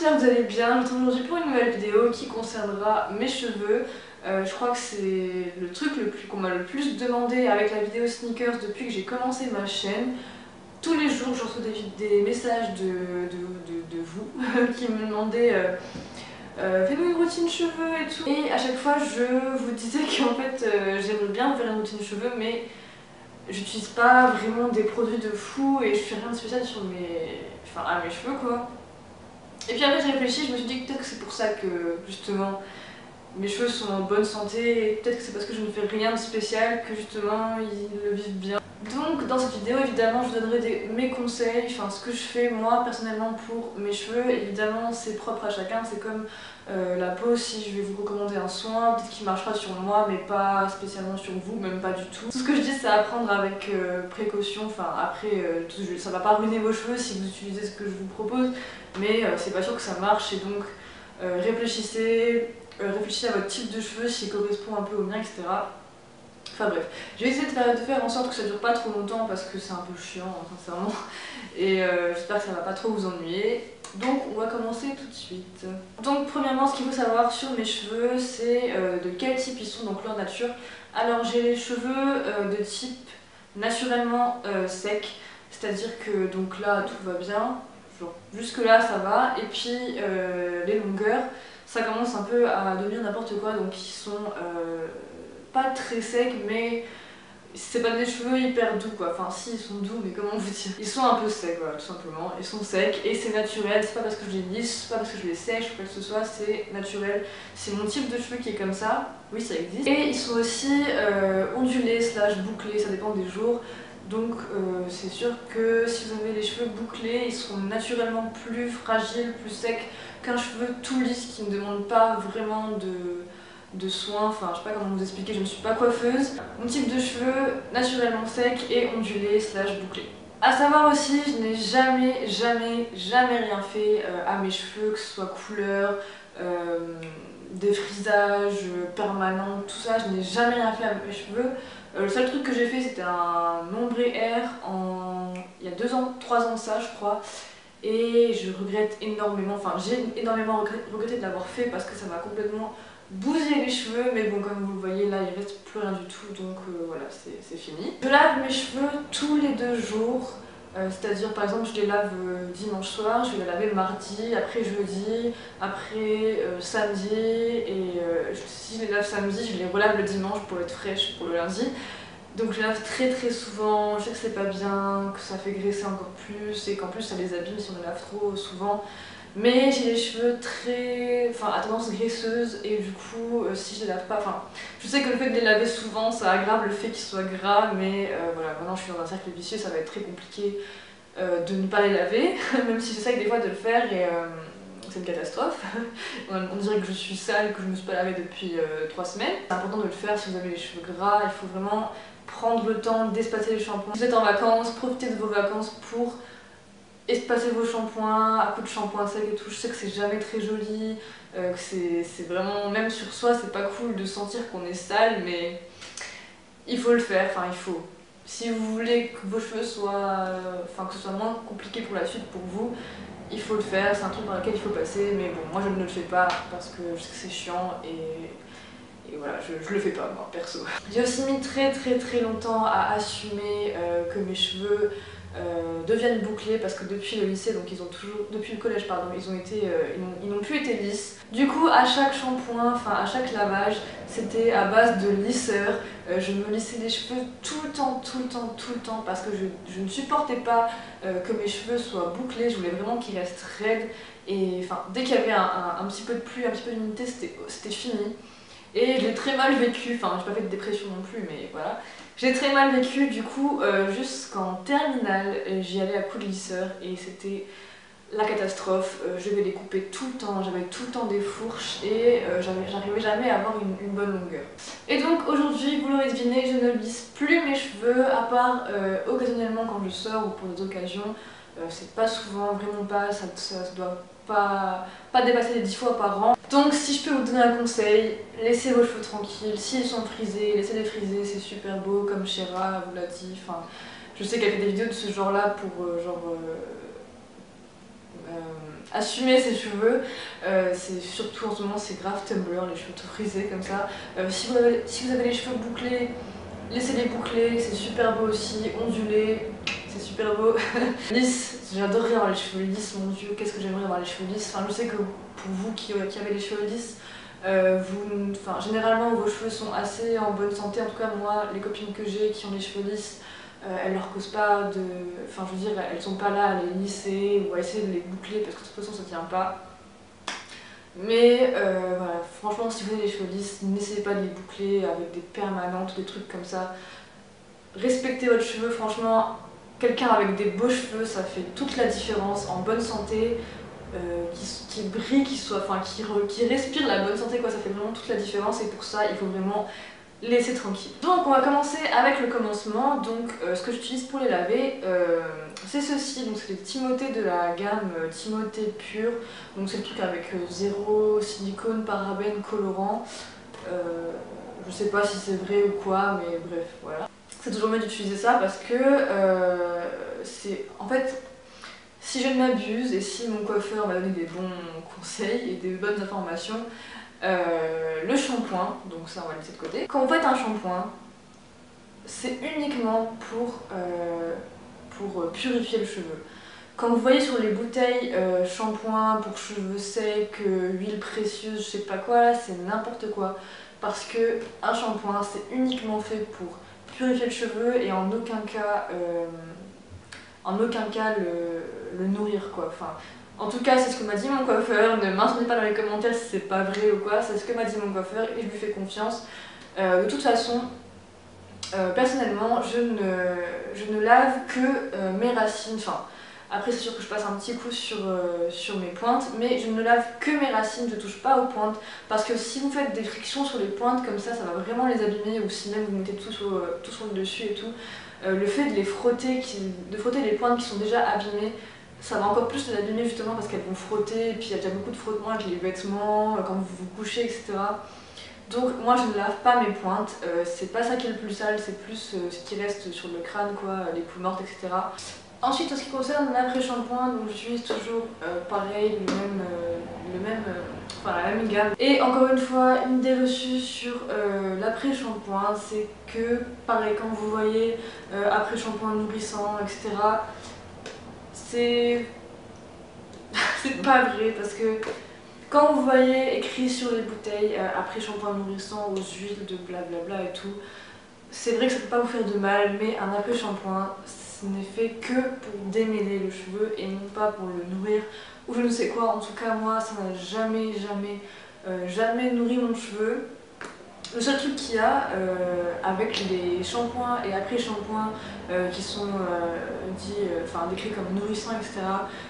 j'espère que vous allez bien. Je vous retrouve aujourd'hui pour une nouvelle vidéo qui concernera mes cheveux. Je crois que c'est le truc qu'on m'a le plus demandé avec la vidéo sneakers depuis que j'ai commencé ma chaîne. Tous les jours je reçois des messages de vous qui me demandaient fais-nous une routine cheveux et tout. Et à chaque fois je vous disais qu'en fait j'aimerais bien faire une routine cheveux, mais j'utilise pas vraiment des produits de fou et je fais rien de spécial sur à mes cheveux quoi. Et puis après j'ai réfléchi, je me suis dit que peut-être que c'est pour ça que justement mes cheveux sont en bonne santé, et peut-être que c'est parce que je ne fais rien de spécial que justement ils le vivent bien. Donc dans cette vidéo évidemment je vous donnerai mes conseils, enfin ce que je fais moi personnellement pour mes cheveux. Évidemment c'est propre à chacun, c'est comme la peau. Si je vais vous recommander un soin, peut-être qu'il marchera sur moi mais pas spécialement sur vous, même pas du tout. Tout ce que je dis c'est à prendre avec précaution, enfin après ça va pas ruiner vos cheveux si vous utilisez ce que je vous propose, mais c'est pas sûr que ça marche, et donc réfléchissez à votre type de cheveux, s'il correspond un peu au mien, etc. Enfin bref, je vais essayer de faire en sorte que ça dure pas trop longtemps parce que c'est un peu chiant sincèrement, et j'espère que ça va pas trop vous ennuyer. Donc on va commencer tout de suite. Donc premièrement, ce qu'il faut savoir sur mes cheveux, c'est de quel type ils sont, donc leur nature. Alors j'ai les cheveux de type naturellement sec, c'est-à-dire que donc là tout va bien, genre jusque là ça va, et puis les longueurs ça commence un peu à devenir n'importe quoi, donc ils sont pas très secs, mais c'est pas des cheveux hyper doux quoi, enfin si ils sont doux, mais comment vous dire, ils sont un peu secs, voilà, tout simplement. Ils sont secs et c'est naturel, c'est pas parce que je les lisse, c'est pas parce que je les sèche ou quoi que ce soit, c'est naturel. C'est mon type de cheveux qui est comme ça, oui ça existe. Et ils sont aussi ondulés slash bouclés, ça dépend des jours. Donc c'est sûr que si vous avez les cheveux bouclés, ils seront naturellement plus fragiles, plus secs qu'un cheveu tout lisse qui ne demande pas vraiment de soins. Enfin je sais pas comment vous expliquer, je ne suis pas coiffeuse. Mon type de cheveux naturellement sec et ondulé slash bouclé. A savoir aussi, je n'ai jamais rien fait à mes cheveux, que ce soit couleur, défrisage, permanent, tout ça, je n'ai jamais rien fait à mes cheveux. Le seul truc que j'ai fait c'était un ombre air il y a 2 ans, 3 ans de ça je crois. Et je regrette énormément, enfin j'ai énormément regretté de l'avoir fait parce que ça m'a complètement bousillé les cheveux, mais bon comme vous le voyez là il reste plus rien du tout, donc voilà c'est fini. Je lave mes cheveux tous les 2 jours, c'est-à-dire par exemple je les lave dimanche soir, je vais les laver mardi, après jeudi, après samedi, et si je les lave samedi je les relave le dimanche pour être fraîche pour le lundi. Donc je lave très souvent, je sais que c'est pas bien, que ça fait graisser encore plus et qu'en plus ça les abîme si on les lave trop souvent. Mais j'ai les cheveux à tendance graisseuse, et du coup si je les lave pas, je sais que le fait de les laver souvent ça aggrave le fait qu'ils soient gras, mais voilà, maintenant je suis dans un cercle vicieux, ça va être très compliqué de ne pas les laver, même si j'essaye des fois de le faire et c'est une catastrophe. On dirait que je suis sale et que je me suis pas lavée depuis 3 semaines. C'est important de le faire si vous avez les cheveux gras, il faut vraiment prendre le temps d'espacer les shampoings. Si vous êtes en vacances, profitez de vos vacances pour espacer vos shampoings à coups de shampoing sec et tout. Je sais que c'est jamais très joli, que c'est vraiment, même sur soi c'est pas cool de sentir qu'on est sale, mais il faut le faire, il faut. Si vous voulez que vos cheveux soient, que ce soit moins compliqué pour la suite pour vous, il faut le faire, c'est un truc dans lequel il faut passer, mais bon, moi je ne le fais pas parce que je sais que c'est chiant, et voilà, je le fais pas moi, perso. J'ai aussi mis très longtemps à assumer que mes cheveux deviennent bouclés, parce que depuis le lycée, donc depuis le collège pardon, ils n'ont plus été lisses. Du coup à chaque shampoing, à chaque lavage, c'était à base de lisseur. Je me lissais les cheveux tout le temps parce que je ne supportais pas que mes cheveux soient bouclés, je voulais vraiment qu'ils restent raides, et dès qu'il y avait un petit peu de pluie, un petit peu d'humidité, c'était fini. Et je l'ai très mal vécu, j'ai pas fait de dépression non plus, mais voilà. J'ai très mal vécu, du coup jusqu'en terminale, j'y allais à coups de lisseur et c'était la catastrophe. Je devais les couper tout le temps, j'avais tout le temps des fourches et j'arrivais jamais à avoir une bonne longueur. Et donc aujourd'hui, vous l'aurez deviné, je ne lisse plus mes cheveux, à part occasionnellement quand je sors ou pour des occasions. C'est pas souvent, vraiment pas, ça doit pas dépasser les 10 fois par an. Donc si je peux vous donner un conseil, laissez vos cheveux tranquilles. S'ils sont frisés, laissez-les friser, c'est super beau, comme Shera vous l'a dit. Je sais qu'elle fait des vidéos de ce genre là pour assumer ses cheveux. C'est surtout en ce moment c'est grave Tumblr, les cheveux tout frisés comme ça. Si vous avez les cheveux bouclés, laissez-les boucler, c'est super beau aussi. Ondulés, c'est super beau. Lisses, j'adorerais avoir les cheveux lisses, mon dieu, qu'est-ce que j'aimerais avoir les cheveux lisses. Enfin, je sais que pour vous qui avez les cheveux lisses, généralement vos cheveux sont assez en bonne santé. En tout cas moi, les copines que j'ai qui ont les cheveux lisses, elles leur causent pas de... Enfin je veux dire, elles sont pas là à les lisser ou à essayer de les boucler parce que de toute façon ça tient pas. Mais voilà, franchement si vous avez les cheveux lisses, n'essayez pas de les boucler avec des permanentes ou des trucs comme ça. Respectez votre cheveu, franchement, quelqu'un avec des beaux cheveux ça fait toute la différence en bonne santé. Qui brille, qui respire la bonne santé, quoi, ça fait vraiment toute la différence et pour ça il faut vraiment laisser tranquille. Donc on va commencer avec le commencement. Donc ce que j'utilise pour les laver, c'est ceci, donc c'est les Timothée de la gamme Timothée Pure. Donc c'est le truc avec zéro silicone, parabènes, colorant. Je sais pas si c'est vrai ou quoi, mais bref, voilà. C'est toujours mieux d'utiliser ça parce que c'est en fait, si je ne m'abuse et si mon coiffeur m'a donné des bons conseils et des bonnes informations, le shampoing, donc ça on va le laisser de côté. Quand vous faites un shampoing, c'est uniquement pour purifier le cheveu. Quand vous voyez sur les bouteilles shampoing pour cheveux secs, huile précieuse, je sais pas quoi, là c'est n'importe quoi. Parce que un shampoing c'est uniquement fait pour purifier le cheveu et en aucun cas le nourrir quoi. Enfin, en tout cas, c'est ce que m'a dit mon coiffeur. Ne m'insultez pas dans les commentaires si c'est pas vrai ou quoi. C'est ce que m'a dit mon coiffeur et je lui fais confiance. De toute façon, personnellement, je ne lave que mes racines. Enfin, après, c'est sûr que je passe un petit coup sur mes pointes, mais je ne lave que mes racines. Je touche pas aux pointes parce que si vous faites des frictions sur les pointes comme ça va vraiment les abîmer. Ou si même vous mettez tout sur le dessus et tout. Le fait de les frotter, de frotter les pointes qui sont déjà abîmées, ça va encore plus les abîmer justement parce qu'elles vont frotter et puis il y a déjà beaucoup de frottements avec les vêtements, quand vous vous couchez, etc. Donc moi je ne lave pas mes pointes, c'est pas ça qui est le plus sale, c'est plus ce qui reste sur le crâne, quoi, les poules mortes, etc. Ensuite en ce qui concerne l'après-shampoing, donc j'utilise toujours pareil, la même gamme. Et encore une fois, une idée reçue sur l'après-shampoing, c'est que pareil quand vous voyez après-shampoing nourrissant, etc. C'est pas vrai parce que quand vous voyez écrit sur les bouteilles après-shampoing nourrissant aux huiles de blablabla et tout, c'est vrai que ça peut pas vous faire de mal, mais un après-shampoing ce n'est fait que pour démêler le cheveu et non pas pour le nourrir ou je ne sais quoi. En tout cas moi ça n'a jamais nourri mon cheveu. Le seul truc qu'il y a avec les shampoings et après-shampoings qui sont décrits comme nourrissants, etc.,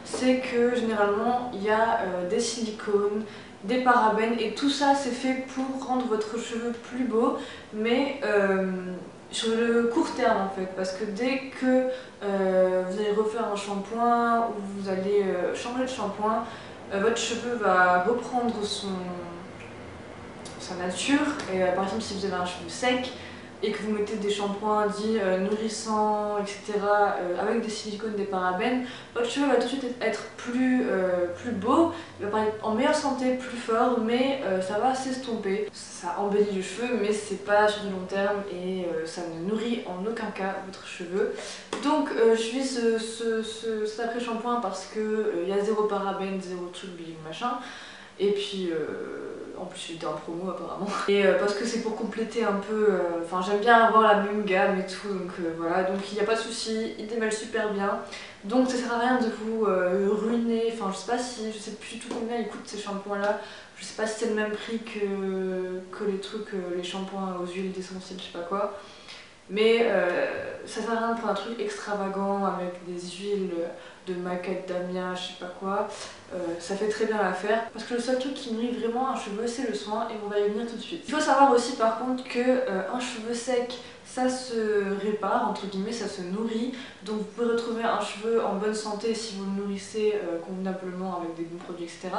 c'est que généralement il y a des silicones, des parabènes et tout ça c'est fait pour rendre votre cheveu plus beau, mais sur le court terme en fait, parce que dès que vous allez refaire un shampoing ou vous allez changer de shampoing, votre cheveu va reprendre sa nature. Et par exemple si vous avez un cheveu sec et que vous mettez des shampoings dits nourrissants, etc., avec des silicones, des parabènes, votre cheveu va tout de suite être plus beau, il va paraître en meilleure santé, plus fort, mais ça va s'estomper. Ça embellit le cheveu, mais c'est pas sur du long terme et ça ne nourrit en aucun cas votre cheveu. Donc j'utilise cet après-shampoing parce que il y a zéro parabène, zéro truc, machin. Et puis en plus il était en promo apparemment. Et parce que c'est pour compléter un peu, enfin j'aime bien avoir la même gamme et tout, donc voilà, donc il n'y a pas de souci, il démêle super bien. Donc ça sert à rien de vous ruiner, enfin je sais plus du tout combien ils coûtent ces shampoings là. Je sais pas si c'est le même prix que les trucs, les shampoings aux huiles essentielles, je sais pas quoi. Mais ça sert à rien de prendre un truc extravagant avec des huiles de macadamia, je sais pas quoi. Ça fait très bien l'affaire parce que le seul truc qui nourrit vraiment un cheveu c'est le soin et on va y venir tout de suite. Il faut savoir aussi par contre que un cheveu sec ça se répare entre guillemets, ça se nourrit, donc vous pouvez retrouver un cheveu en bonne santé si vous le nourrissez convenablement avec des bons produits, etc.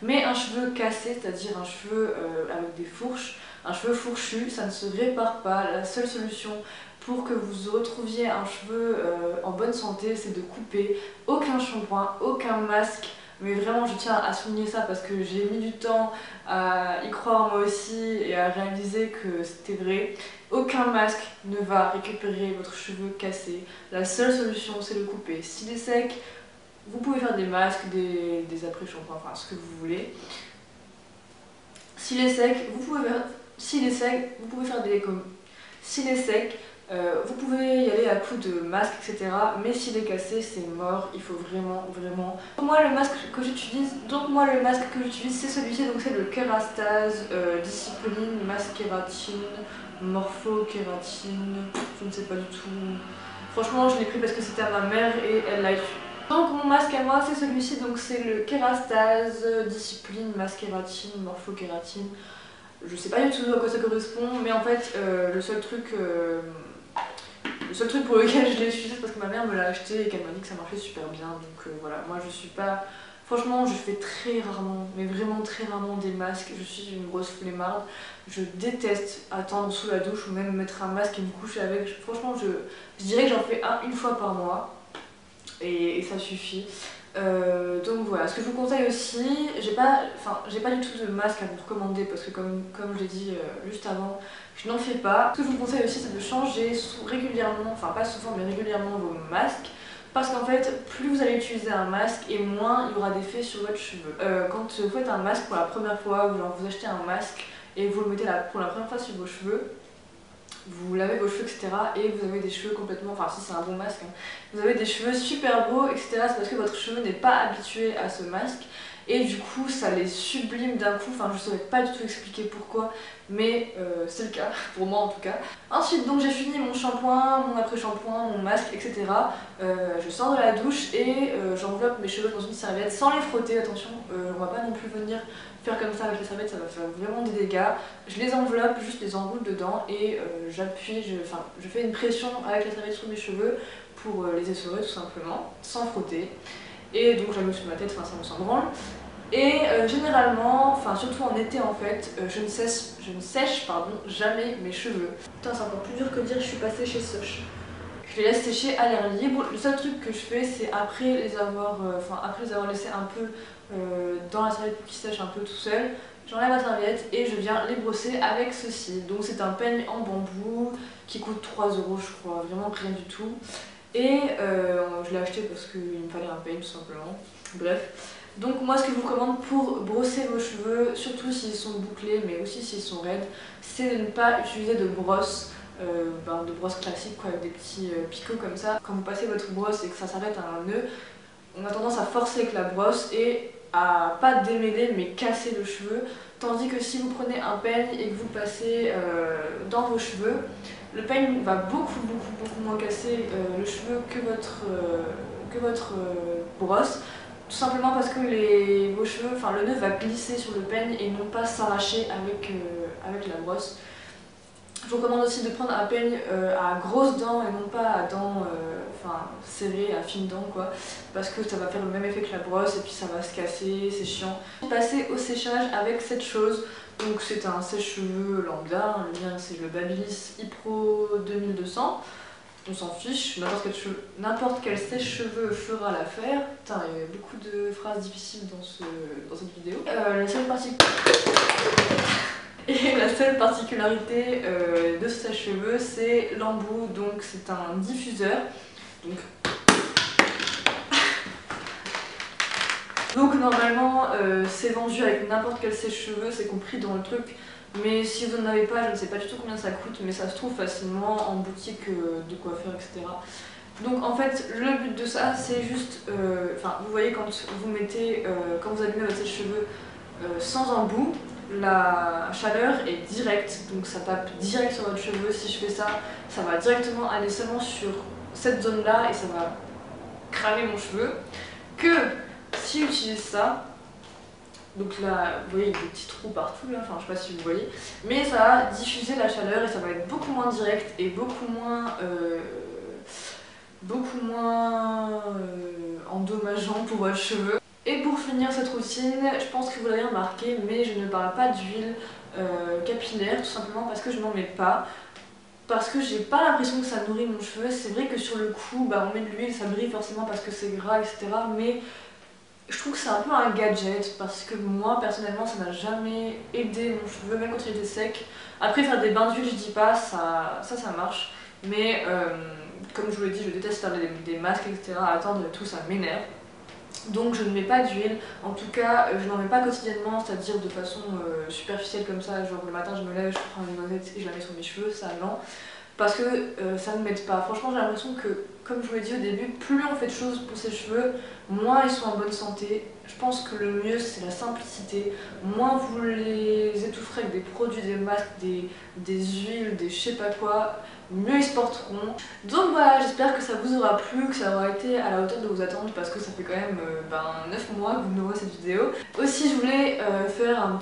Mais un cheveu cassé, c'est-à-dire un cheveu avec des fourches, un cheveu fourchu, ça ne se répare pas. La seule solution pour que vous retrouviez un cheveu en bonne bonne santé, c'est de couper. Aucun shampoing, aucun masque. Mais vraiment, je tiens à souligner ça parce que j'ai mis du temps à y croire moi aussi et à réaliser que c'était vrai. Aucun masque ne va récupérer votre cheveu cassé. La seule solution, c'est le couper. S'il est sec, vous pouvez faire des masques, des après-shampoings, enfin ce que vous voulez. S'il est sec, vous pouvez faire, des comme. S'il est sec, vous pouvez y aller à coup de masque, etc. Mais s'il est cassé, c'est mort. Il faut vraiment. Moi, le masque que j'utilise, c'est celui-ci. Donc c'est le Kerastase Discipline Masque Kératine, Morpho Kératine. Je ne sais pas du tout. Franchement, je l'ai pris parce que c'était à ma mère et elle l'a utilisé. Donc mon masque à moi, c'est celui-ci. Donc c'est le Kerastase Discipline Masque Kératine, Morpho Kératine. Je sais pas du tout à quoi ça correspond, mais en fait, le seul truc pour lequel je l'ai utilisé, c'est parce que ma mère me l'a acheté et qu'elle m'a dit que ça marchait super bien. Donc voilà, moi je suis pas. Franchement, je fais très rarement, mais vraiment très rarement des masques. Je suis une grosse flemmarde. Je déteste attendre sous la douche ou même mettre un masque et me coucher avec. Franchement, je dirais que j'en fais une fois par mois et ça suffit. Donc voilà, ce que je vous conseille aussi, j'ai pas du tout de masque à vous recommander parce que comme je l'ai dit juste avant, je n'en fais pas. Ce que je vous conseille aussi, c'est de changer régulièrement, enfin pas souvent mais régulièrement vos masques, parce qu'en fait plus vous allez utiliser un masque et moins il y aura d'effet sur votre cheveu. Quand vous faites un masque pour la première fois ou genre vous achetez un masque et vous le mettez pour la première fois sur vos cheveux, vous lavez vos cheveux, etc. et vous avez des cheveux complètement, enfin si c'est un bon masque, hein, vous avez des cheveux super beaux, etc. C'est parce que votre cheveu n'est pas habitué à ce masque et du coup ça les sublime d'un coup, enfin je saurais pas du tout expliquer pourquoi, mais c'est le cas, pour moi en tout cas. Ensuite donc j'ai fini mon shampoing, mon après-shampoing, mon masque, etc. Je sors de la douche et j'enveloppe mes cheveux dans une serviette sans les frotter, attention, on va pas non plus venir faire comme ça avec les serviettes, ça va faire vraiment des dégâts. Je les enveloppe, juste les enroule dedans et j'appuie, je fais une pression avec la serviette sur mes cheveux pour les essorer tout simplement, sans frotter. Et donc j'allume sur ma tête, enfin ça me s'en branle. Et généralement, enfin surtout en été en fait, je ne sèche jamais mes cheveux. Putain, c'est encore plus dur que dire je suis passée chez Soch. Je les laisse sécher à l'air libre. Le seul truc que je fais, c'est après les avoir laissés un peu dans la serviette pour qu'ils sèchent un peu tout seul, j'enlève la serviette et je viens les brosser avec ceci. Donc c'est un peigne en bambou qui coûte 3 € je crois, vraiment rien du tout. Et je l'ai acheté parce qu'il me fallait un peigne tout simplement. Bref. Donc moi ce que je vous recommande pour brosser vos cheveux, surtout s'ils sont bouclés mais aussi s'ils sont raides, c'est de ne pas utiliser de brosse. De brosse classique quoi, avec des petits picots comme ça. Quand vous passez votre brosse et que ça s'arrête à un nœud, on a tendance à forcer avec la brosse et à pas démêler mais casser le cheveu. Tandis que si vous prenez un peigne et que vous passez dans vos cheveux, le peigne va beaucoup moins casser le cheveu que votre brosse. Tout simplement parce que vos cheveux, enfin le nœud va glisser sur le peigne et non pas s'arracher avec la brosse. Je vous recommande aussi de prendre un peigne à grosses dents et non pas à dents serrées, à fines dents quoi, parce que ça va faire le même effet que la brosse et puis ça va se casser, c'est chiant. Passer au séchage avec cette chose, donc c'est un sèche-cheveux lambda, le mien c'est le Babyliss Ipro 2200. On s'en fiche, n'importe quel sèche-cheveux fera l'affaire. Putain, il y a beaucoup de phrases difficiles dans cette vidéo. La seule particularité de ce sèche-cheveux, c'est l'embout, donc c'est un diffuseur. Donc normalement, c'est vendu avec n'importe quel sèche-cheveux, c'est compris dans le truc. Mais si vous n'en avez pas, je ne sais pas du tout combien ça coûte, mais ça se trouve facilement en boutique de coiffeur, etc. Donc en fait, le but de ça, c'est juste, vous voyez quand vous allumez votre sèche-cheveux sans embout, la chaleur est directe, donc ça tape direct sur votre cheveu. Si je fais ça, ça va directement aller seulement sur cette zone-là et ça va cramer mon cheveu. Que si j'utilise ça, donc là, vous voyez, il y a des petits trous partout là, enfin je sais pas si vous voyez, mais ça va diffuser la chaleur et ça va être beaucoup moins direct et beaucoup moins endommageant pour votre cheveu. Et pour finir cette routine, je pense que vous l'avez remarqué, mais je ne parle pas d'huile capillaire, tout simplement parce que je n'en mets pas. parce que j'ai pas l'impression que ça nourrit mon cheveu. C'est vrai que sur le coup, bah, on met de l'huile, ça brille forcément parce que c'est gras, etc. Mais je trouve que c'est un peu un gadget parce que moi personnellement ça n'a jamais aidé mon cheveu, même quand il était sec. Après faire des bains d'huile, je dis pas, ça marche. Mais comme je vous l'ai dit, je déteste faire des masques, etc. À attendre et tout, ça m'énerve. Donc je ne mets pas d'huile, en tout cas je n'en mets pas quotidiennement, c'est-à-dire de façon superficielle comme ça, genre le matin je me lève, je prends une noisette et je la mets sur mes cheveux, ça non. Parce que ça ne m'aide pas. Franchement j'ai l'impression que, comme je vous l'ai dit au début, plus on fait de choses pour ses cheveux, moins ils sont en bonne santé. Je pense que le mieux c'est la simplicité, moins vous les étoufferez avec des produits, des masques, des huiles, des je sais pas quoi, mieux ils se porteront. Donc voilà, j'espère que ça vous aura plu, que ça aura été à la hauteur de vos attentes parce que ça fait quand même 9 mois que vous me voyez cette vidéo. Aussi je voulais faire une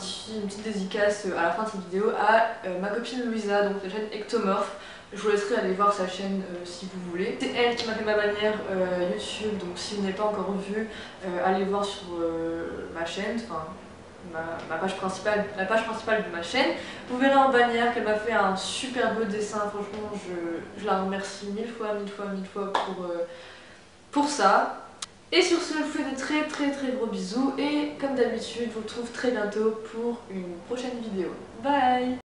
petite dédicace à la fin de cette vidéo à ma copine Louisa, donc la chaîne Ectomorph. Je vous laisserai aller voir sa chaîne si vous voulez. C'est elle qui m'a fait ma bannière YouTube, donc si vous n'avez pas encore vu, allez voir sur ma chaîne, enfin ma page principale, la page principale de ma chaîne. Vous verrez en bannière qu'elle m'a fait un super beau dessin, franchement je la remercie mille fois pour ça. Et sur ce, je vous fais de très gros bisous et comme d'habitude, je vous retrouve très bientôt pour une prochaine vidéo. Bye!